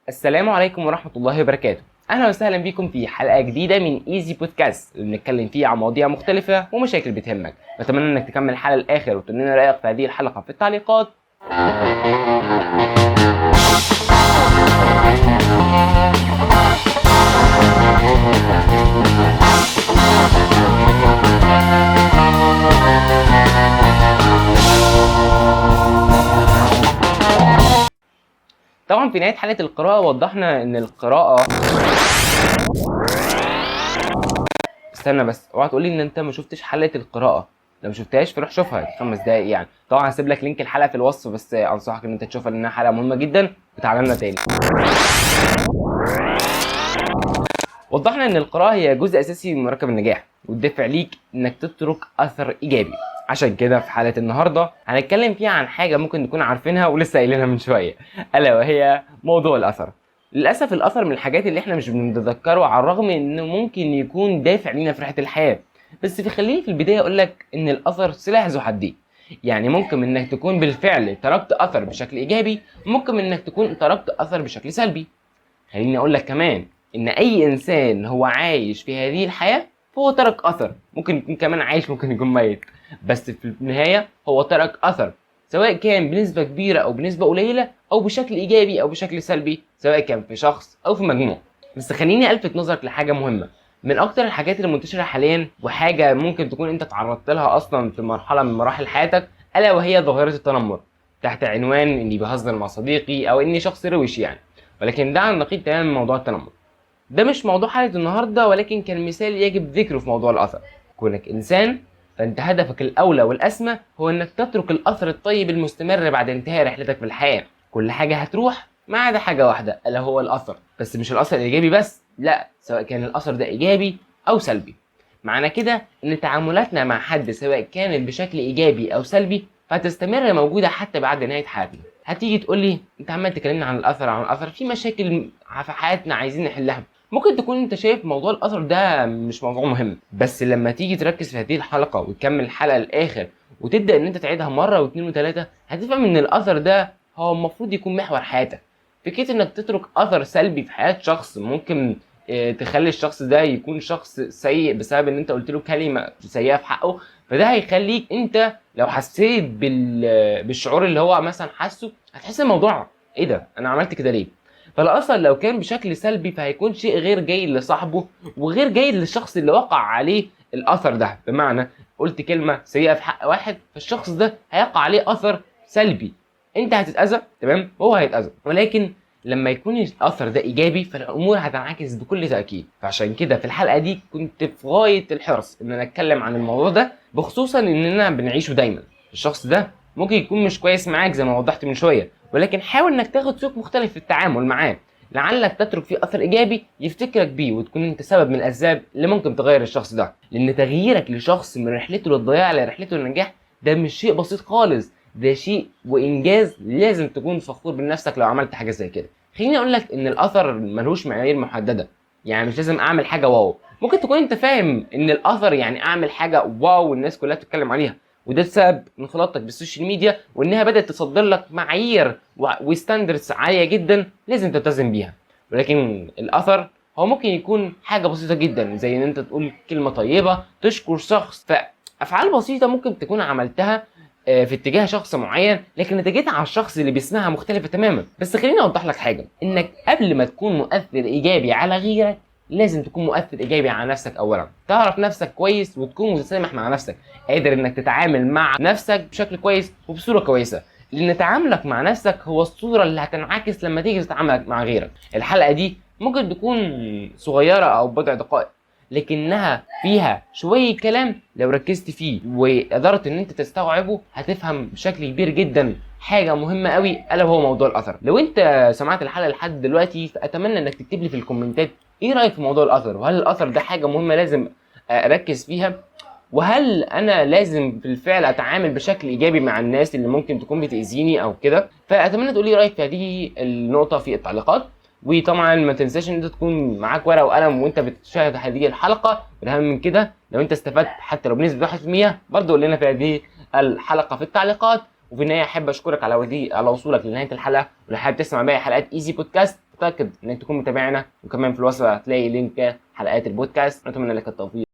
السلام عليكم ورحمة الله وبركاته. أهلا وسهلا بكم في حلقة جديدة من ايزي بودكاست اللي بنتكلم فيه عن مواضيع مختلفة ومشاكل بتهمك. بتمنى إنك تكمل الحلقة للآخر وتقول لنا رأيك في هذه الحلقة في التعليقات. طبعا في نهاية حلقة القراءة وضحنا إن القراءة استنى بس اوعى تقول لي ان انت ما شفتش حلقه القراءه. لو ما شفتهاش فروح شوفها 5 دقايق يعني. طبعا هسيب لك لينك الحلقه في الوصف، بس انصحك ان انت تشوفها لانها حلقه مهمه جدا. وتعالى لنا تاني. وضحنا ان القراءه هي جزء اساسي من مركب النجاح والدافع ليك انك تترك اثر ايجابي. عشان كده في حلقه النهارده هنتكلم فيها عن حاجه ممكن نكون عارفينها ولسه قايلينها من شويه، الا وهي موضوع الاثر. للاسف الاثر من الحاجات اللي احنا مش بنتذكره، على الرغم انه ممكن يكون دافع لينا في رحله الحياه. بس خليني في البدايه اقول لك ان الاثر سلاح ذو حدين. يعني ممكن انك تكون بالفعل تركت اثر بشكل ايجابي، ممكن انك تكون تركت اثر بشكل سلبي. خليني اقول لك كمان ان اي انسان هو عايش في هذه الحياه فهو ترك اثر. ممكن يكون كمان عايش، ممكن يكون ميت، بس في النهايه هو ترك اثر، سواء كان بنسبه كبيره او بنسبه قليله، او بشكل ايجابي او بشكل سلبي، سواء كان في شخص او في مجموعه. بس خليني الفت نظرك لحاجه مهمه من اكتر الحاجات المنتشره حاليا، وحاجه ممكن تكون انت تعرضت لها اصلا في مرحله من مراحل حياتك، الا وهي ظاهره التنمر، تحت عنوان اني بهزر مع صديقي او اني شخص روش يعني. ولكن ده على النقيض تماما من موضوع التنمر. ده مش موضوع حلقة النهاردة، ولكن كان مثال يجب ذكره في موضوع الأثر. كونك إنسان فأنت هدفك الأولى والأسمى هو إنك تترك الأثر الطيب المستمر بعد انتهاء رحلتك في الحياة. كل حاجة هتروح ما عدا حاجة واحدة، ألا هو الأثر. بس مش الأثر الإيجابي بس، لا، سواء كان الأثر ده إيجابي أو سلبي. معنى كده إن تعاملاتنا مع حد سواء كانت بشكل إيجابي أو سلبي فهتستمر موجودة حتى بعد نهاية حياتنا. هتيجي تقول لي أنت عمال تكلمنا عن الأثر في مشاكل في حياتنا عايزين نحلها. ممكن تكون انت شايف موضوع الاثر ده مش موضوع مهم، بس لما تيجي تركز في هذه الحلقه وتكمل الحلقه للاخر وتبدا ان انت تعيدها مره واثنين وثلاثه، هتفهم ان الاثر ده هو المفروض يكون محور حياتك. فكره انك تترك اثر سلبي في حياه شخص ممكن تخلي الشخص ده يكون شخص سيء بسبب ان انت قلت له كلمه سيئه في حقه، فده هيخليك انت لو حسيت بالشعور اللي هو مثلا حاسه، هتحس الموضوع ايه ده، انا عملت كده ليه؟ فالاثر لو كان بشكل سلبي فهيكون شيء غير جيد لصاحبه وغير جيد للشخص اللي وقع عليه الاثر ده. بمعنى قلت كلمه سيئه في حق واحد، فالشخص ده هيقع عليه اثر سلبي، انت هتتاذى تمام وهو هيتاذى. ولكن لما يكون الاثر ده ايجابي فالامور هتنعكس بكل تاكيد. فعشان كده في الحلقه دي كنت في غايه الحرص ان انا اتكلم عن الموضوع ده، بخصوصا اننا بنعيشه دايما. الشخص ده ممكن يكون مش كويس معاك زي ما وضحت من شويه، ولكن حاول انك تاخد سلوك مختلف في التعامل معاه، لعلك تترك فيه اثر ايجابي يفتكرك بيه وتكون انت سبب من الاسباب اللي ممكن تغير الشخص ده. لان تغييرك لشخص من رحلته للضياع لرحلته للنجاح ده مش شيء بسيط خالص، ده شيء وانجاز لازم تكون فخور بنفسك لو عملت حاجه زي كده. خليني اقول لك ان الاثر ملوش معايير محدده، يعني مش لازم اعمل حاجه واو. ممكن تكون انت فاهم ان الاثر يعني اعمل حاجه واو والناس كلها تتكلم عليها، وده بسبب انخراطك بالسوشيال ميديا وانها بدات تصدر لك معايير وستاندردز عاليه جدا لازم تلتزم بيها. ولكن الاثر هو ممكن يكون حاجه بسيطه جدا، زي ان انت تقول كلمه طيبه، تشكر شخص، فافعال بسيطه ممكن تكون عملتها في اتجاه شخص معين، لكن نتيجتها على الشخص اللي بيسمعها مختلفه تماما. بس خليني اوضح لك حاجه، انك قبل ما تكون مؤثر ايجابي على غيرك لازم تكون مؤثر ايجابي على نفسك. اولا تعرف نفسك كويس وتكون متسامح مع نفسك، قادر انك تتعامل مع نفسك بشكل كويس وبصوره كويسه، لان تعاملك مع نفسك هو الصوره اللي هتنعكس لما تيجي تتعامل مع غيرك. الحلقه دي ممكن تكون صغيره او بضع دقائق، لكنها فيها شويه كلام لو ركزت فيه وقدرت ان انت تستوعبه هتفهم بشكل كبير جدا حاجه مهمه قوي، الا وهو موضوع الاثر. لو انت سمعت الحلقه لحد دلوقتي فاتمنى انك تكتب لي في الكومنتات ايه رايك في موضوع الاثر، وهل الاثر ده حاجه مهمه لازم اركز فيها، وهل انا لازم بالفعل اتعامل بشكل ايجابي مع الناس اللي ممكن تكون بتاذيني او كده. فاتمنى تقول لي رايك في هذه النقطه في التعليقات. وطبعا ما تنساش ان انت تكون معاك ورقه وقلم وانت بتشاهد هذه الحلقه، والاهم من كده لو انت استفدت حتى لو بنسبه 1% برضه قول لنا في هذه الحلقه في التعليقات. وفي النهايه احب اشكرك على وصولك لنهايه الحلقه، ولو حابب تسمع باقي حلقات ايزي بودكاست متاكد انك تكون متابعنا، وكمان في الوصف هتلاقي لينك حلقات البودكاست. نتمنى لك التوفيق.